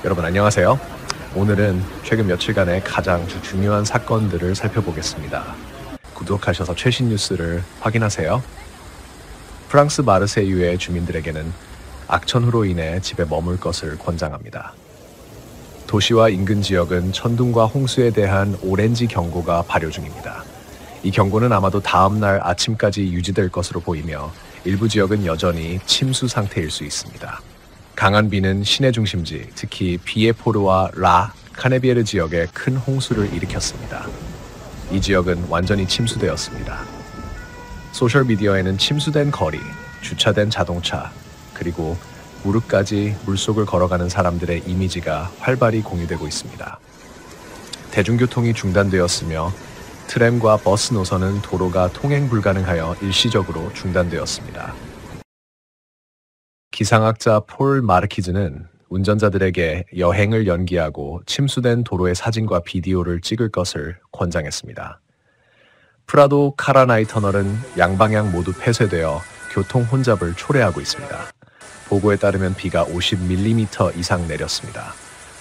여러분 안녕하세요. 오늘은 최근 며칠간의 가장 중요한 사건들을 살펴보겠습니다. 구독하셔서 최신 뉴스를 확인하세요. 프랑스 마르세유의 주민들에게는 악천후로 인해 집에 머물 것을 권장합니다. 도시와 인근 지역은 천둥과 홍수에 대한 오렌지 경고가 발효 중입니다. 이 경고는 아마도 다음 날 아침까지 유지될 것으로 보이며 일부 지역은 여전히 침수 상태일 수 있습니다. 강한 비는 시내 중심지, 특히 비에포르와 라 카네비에르 지역에 큰 홍수를 일으켰습니다. 이 지역은 완전히 침수되었습니다. 소셜미디어에는 침수된 거리, 주차된 자동차, 그리고 무릎까지 물속을 걸어가는 사람들의 이미지가 활발히 공유되고 있습니다. 대중교통이 중단되었으며 트램과 버스 노선은 도로가 통행 불가능하여 일시적으로 중단되었습니다. 기상학자 폴 마르키즈는 운전자들에게 여행을 연기하고 침수된 도로의 사진과 비디오를 찍을 것을 권장했습니다. 프라도 카라나이 터널은 양방향 모두 폐쇄되어 교통 혼잡을 초래하고 있습니다. 보고에 따르면 비가 50mm 이상 내렸습니다.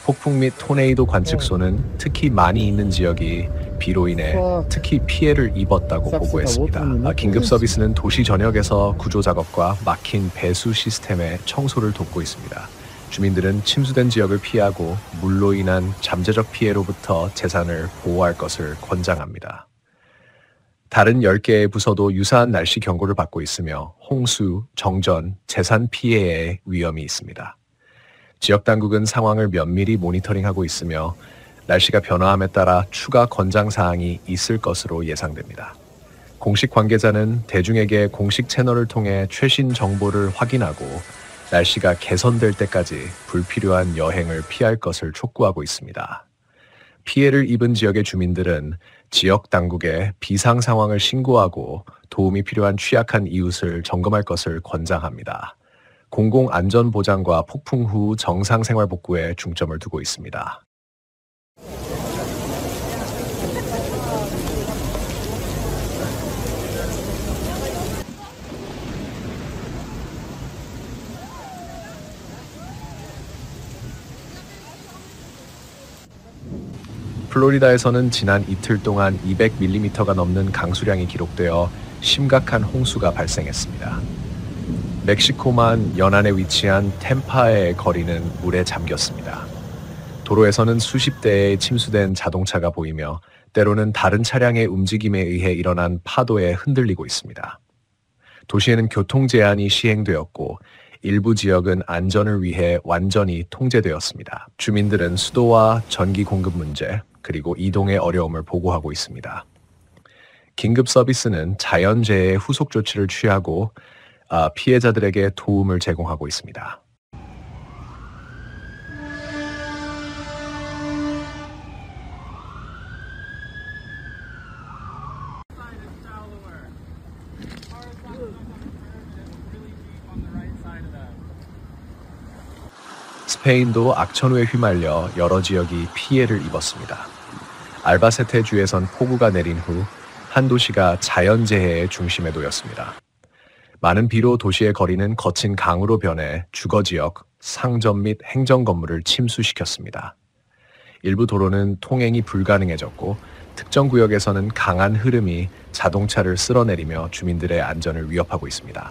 폭풍 및 토네이도 관측소는 특히 많이 있는 지역이 비로 인해 특히 피해를 입었다고 보고했습니다. 긴급 서비스는 도시 전역에서 구조 작업과 막힌 배수 시스템의 청소를 돕고 있습니다. 주민들은 침수된 지역을 피하고 물로 인한 잠재적 피해로부터 재산을 보호할 것을 권장합니다. 다른 10개의 부서도 유사한 날씨 경고를 받고 있으며 홍수, 정전, 재산 피해의 위험이 있습니다. 지역 당국은 상황을 면밀히 모니터링하고 있으며 날씨가 변화함에 따라 추가 권장 사항이 있을 것으로 예상됩니다. 공식 관계자는 대중에게 공식 채널을 통해 최신 정보를 확인하고 날씨가 개선될 때까지 불필요한 여행을 피할 것을 촉구하고 있습니다. 피해를 입은 지역의 주민들은 지역 당국에 비상 상황을 신고하고 도움이 필요한 취약한 이웃을 점검할 것을 권장합니다. 공공안전보장과 폭풍 후 정상생활 복구에 중점을 두고 있습니다. 플로리다에서는 지난 이틀 동안 200mm가 넘는 강수량이 기록되어 심각한 홍수가 발생했습니다. 멕시코만 연안에 위치한 템파의 거리는 물에 잠겼습니다. 도로에서는 수십 대의 침수된 자동차가 보이며 때로는 다른 차량의 움직임에 의해 일어난 파도에 흔들리고 있습니다. 도시에는 교통 제한이 시행되었고 일부 지역은 안전을 위해 완전히 통제되었습니다. 주민들은 수도와 전기 공급 문제, 그리고 이동의 어려움을 보고하고 있습니다. 긴급 서비스는 자연재해의 후속 조치를 취하고 피해자들에게 도움을 제공하고 있습니다. 스페인도 악천후에 휘말려 여러 지역이 피해를 입었습니다. 알바세테 주에선 폭우가 내린 후 한 도시가 자연재해의 중심에 놓였습니다. 많은 비로 도시의 거리는 거친 강으로 변해 주거지역, 상점 및 행정 건물을 침수시켰습니다. 일부 도로는 통행이 불가능해졌고 특정 구역에서는 강한 흐름이 자동차를 쓸어내리며 주민들의 안전을 위협하고 있습니다.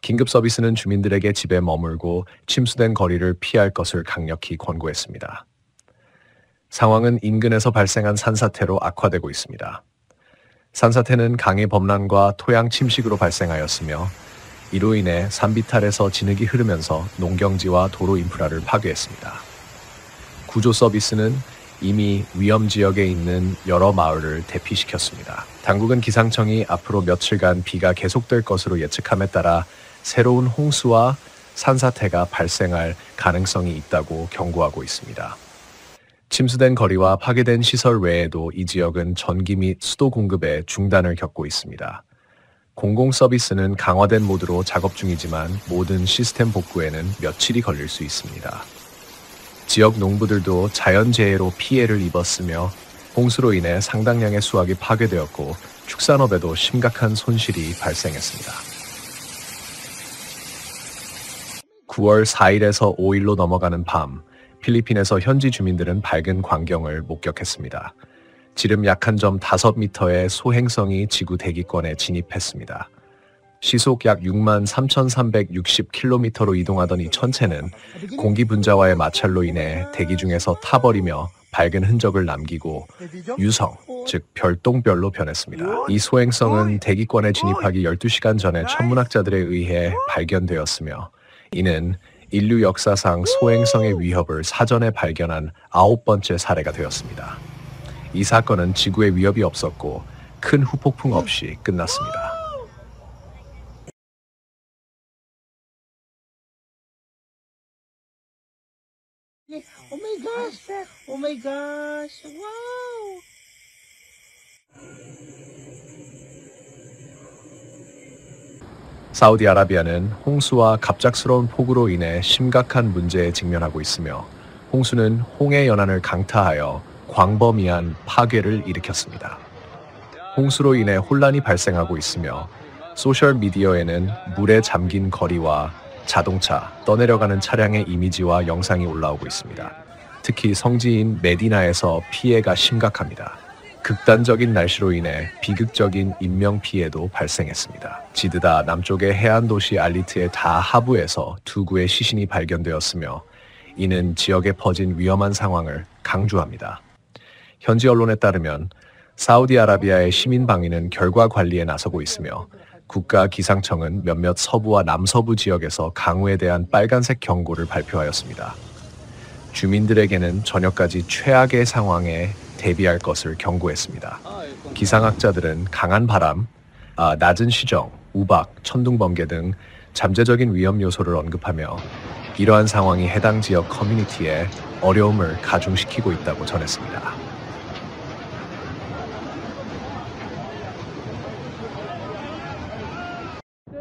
긴급 서비스는 주민들에게 집에 머물고 침수된 거리를 피할 것을 강력히 권고했습니다. 상황은 인근에서 발생한 산사태로 악화되고 있습니다. 산사태는 강의 범람과 토양 침식으로 발생하였으며 이로 인해 산비탈에서 진흙이 흐르면서 농경지와 도로 인프라를 파괴했습니다. 구조 서비스는 이미 위험 지역에 있는 여러 마을을 대피시켰습니다. 당국은 기상청이 앞으로 며칠간 비가 계속될 것으로 예측함에 따라 새로운 홍수와 산사태가 발생할 가능성이 있다고 경고하고 있습니다. 침수된 거리와 파괴된 시설 외에도 이 지역은 전기 및 수도 공급에 중단을 겪고 있습니다. 공공 서비스는 강화된 모드로 작업 중이지만 모든 시스템 복구에는 며칠이 걸릴 수 있습니다. 지역 농부들도 자연재해로 피해를 입었으며 홍수로 인해 상당량의 수확이 파괴되었고 축산업에도 심각한 손실이 발생했습니다. 9월 4일에서 5일로 넘어가는 밤, 필리핀에서 현지 주민들은 밝은 광경을 목격했습니다. 지름 약 한 점 5m의 소행성이 지구 대기권에 진입했습니다. 시속 약 63,360km로 이동하던 이 천체는 공기 분자와의 마찰로 인해 대기 중에서 타버리며 밝은 흔적을 남기고 유성, 즉 별똥별로 변했습니다. 이 소행성은 대기권에 진입하기 12시간 전에 천문학자들에 의해 발견되었으며 이는 인류 역사상 소행성의 위협을 사전에 발견한 9번째 사례가 되었습니다. 이 사건은 지구에 위협이 없었고 큰 후폭풍 없이 끝났습니다. Oh my gosh! Oh my gosh! Wow! 사우디아라비아는 홍수와 갑작스러운 폭우로 인해 심각한 문제에 직면하고 있으며 홍수는 홍해 연안을 강타하여 광범위한 파괴를 일으켰습니다. 홍수로 인해 혼란이 발생하고 있으며 소셜미디어에는 물에 잠긴 거리와 자동차, 떠내려가는 차량의 이미지와 영상이 올라오고 있습니다. 특히 성지인 메디나에서 피해가 심각합니다. 극단적인 날씨로 인해 비극적인 인명피해도 발생했습니다. 지드다 남쪽의 해안 도시 알리트의 다 하부에서 2구의 시신이 발견되었으며 이는 지역에 퍼진 위험한 상황을 강조합니다. 현지 언론에 따르면 사우디아라비아의 시민 방위는 결과 관리에 나서고 있으며 국가기상청은 몇몇 서부와 남서부 지역에서 강우에 대한 빨간색 경고를 발표하였습니다. 주민들에게는 저녁까지 최악의 상황에 대비할 것을 경고했습니다. 기상학자들은 강한 바람, 낮은 시정, 우박, 천둥 번개 등 잠재적인 위험 요소를 언급하며 이러한 상황이 해당 지역 커뮤니티에 어려움을 가중시키고 있다고 전했습니다.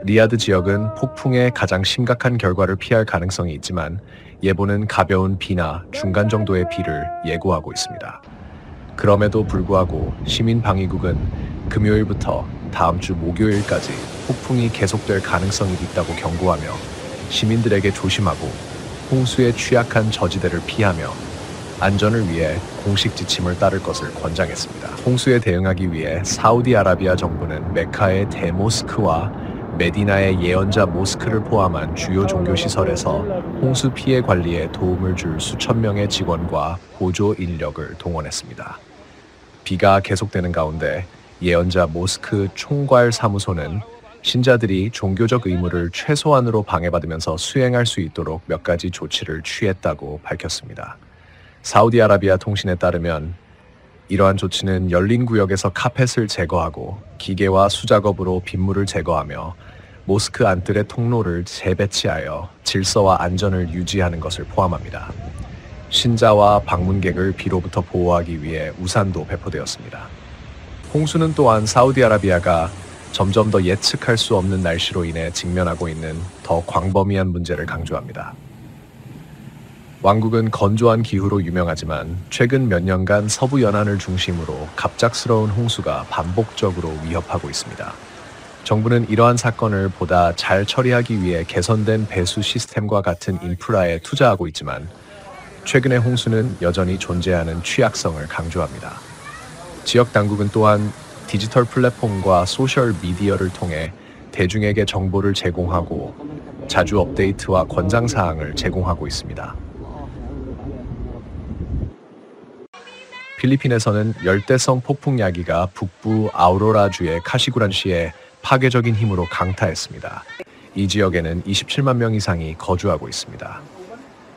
리야드 지역은 폭풍의 가장 심각한 결과를 피할 가능성이 있지만 예보는 가벼운 비나 중간 정도의 비를 예고하고 있습니다. 그럼에도 불구하고 시민방위국은 금요일부터 다음 주 목요일까지 폭풍이 계속될 가능성이 있다고 경고하며 시민들에게 조심하고 홍수에 취약한 저지대를 피하며 안전을 위해 공식 지침을 따를 것을 권장했습니다. 홍수에 대응하기 위해 사우디아라비아 정부는 메카의 대모스크와 메디나의 예언자 모스크를 포함한 주요 종교시설에서 홍수 피해 관리에 도움을 줄 수천 명의 직원과 보조 인력을 동원했습니다. 비가 계속되는 가운데 예언자 모스크 총괄 사무소는 신자들이 종교적 의무를 최소한으로 방해받으면서 수행할 수 있도록 몇 가지 조치를 취했다고 밝혔습니다. 사우디아라비아 통신에 따르면 이러한 조치는 열린 구역에서 카펫을 제거하고 기계와 수작업으로 빗물을 제거하며 모스크 안뜰의 통로를 재배치하여 질서와 안전을 유지하는 것을 포함합니다. 신자와 방문객을 비로부터 보호하기 위해 우산도 배포되었습니다. 홍수는 또한 사우디아라비아가 점점 더 예측할 수 없는 날씨로 인해 직면하고 있는 더 광범위한 문제를 강조합니다. 왕국은 건조한 기후로 유명하지만 최근 몇 년간 서부 연안을 중심으로 갑작스러운 홍수가 반복적으로 위협하고 있습니다. 정부는 이러한 사건을 보다 잘 처리하기 위해 개선된 배수 시스템과 같은 인프라에 투자하고 있지만 최근의 홍수는 여전히 존재하는 취약성을 강조합니다. 지역 당국은 또한 디지털 플랫폼과 소셜 미디어를 통해 대중에게 정보를 제공하고 자주 업데이트와 권장사항을 제공하고 있습니다. 필리핀에서는 열대성 폭풍 야기가 북부 아우로라주의 카시구란시에 파괴적인 힘으로 강타했습니다. 이 지역에는 27만 명 이상이 거주하고 있습니다.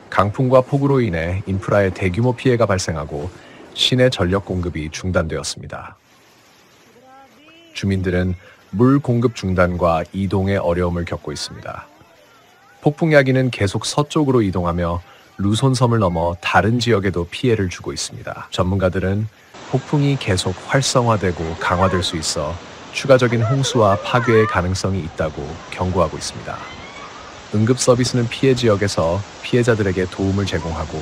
강풍과 폭우로 인해 인프라에 대규모 피해가 발생하고 시내 전력 공급이 중단되었습니다. 주민들은 물 공급 중단과 이동에 어려움을 겪고 있습니다. 폭풍 야기는 계속 서쪽으로 이동하며 루손섬을 넘어 다른 지역에도 피해를 주고 있습니다. 전문가들은 폭풍이 계속 활성화되고 강화될 수 있어 추가적인 홍수와 파괴의 가능성이 있다고 경고하고 있습니다. 응급 서비스는 피해 지역에서 피해자들에게 도움을 제공하고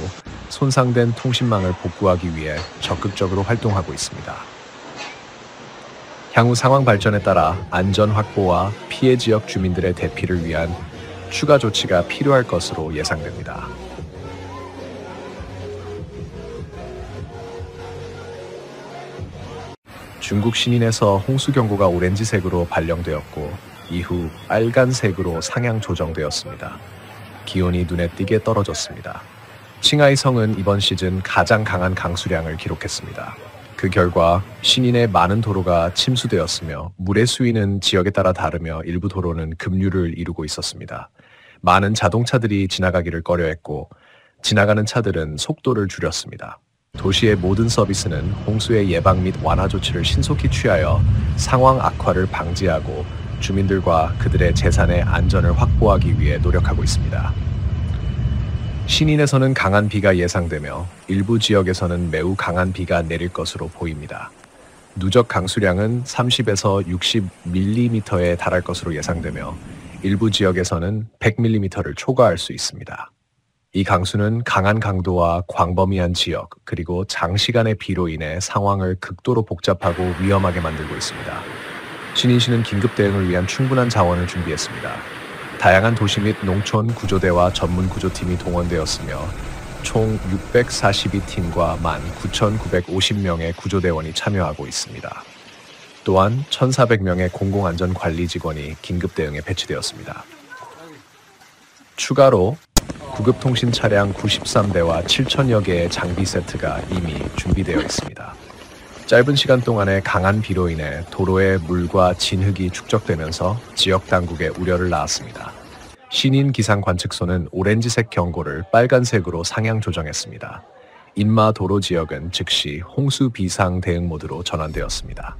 손상된 통신망을 복구하기 위해 적극적으로 활동하고 있습니다. 향후 상황 발전에 따라 안전 확보와 피해 지역 주민들의 대피를 위한 추가 조치가 필요할 것으로 예상됩니다. 중국 신인에서 홍수 경보가 오렌지색으로 발령되었고 이후 빨간색으로 상향 조정되었습니다. 기온이 눈에 띄게 떨어졌습니다. 칭하이성은 이번 시즌 가장 강한 강수량을 기록했습니다. 그 결과 신인의 많은 도로가 침수되었으며 물의 수위는 지역에 따라 다르며 일부 도로는 급류를 이루고 있었습니다. 많은 자동차들이 지나가기를 꺼려했고 지나가는 차들은 속도를 줄였습니다. 도시의 모든 서비스는 홍수의 예방 및 완화 조치를 신속히 취하여 상황 악화를 방지하고 주민들과 그들의 재산의 안전을 확보하기 위해 노력하고 있습니다. 신인에서는 강한 비가 예상되며 일부 지역에서는 매우 강한 비가 내릴 것으로 보입니다. 누적 강수량은 30에서 60mm에 달할 것으로 예상되며 일부 지역에서는 100mm를 초과할 수 있습니다. 이 강수는 강한 강도와 광범위한 지역 그리고 장시간의 비로 인해 상황을 극도로 복잡하고 위험하게 만들고 있습니다. 신인시는 긴급 대응을 위한 충분한 자원을 준비했습니다. 다양한 도시 및 농촌 구조대와 전문 구조팀이 동원되었으며 총 642팀과 19,950명의 구조대원이 참여하고 있습니다. 또한 1,400명의 공공안전관리 직원이 긴급 대응에 배치되었습니다. 추가로 구급통신 차량 93대와 7,000여 개의 장비 세트가 이미 준비되어 있습니다. 짧은 시간 동안에 강한 비로 인해 도로에 물과 진흙이 축적되면서 지역 당국에 우려를 낳았습니다. 신인 기상관측소는 오렌지색 경고를 빨간색으로 상향 조정했습니다. 인마 도로 지역은 즉시 홍수 비상 대응 모드로 전환되었습니다.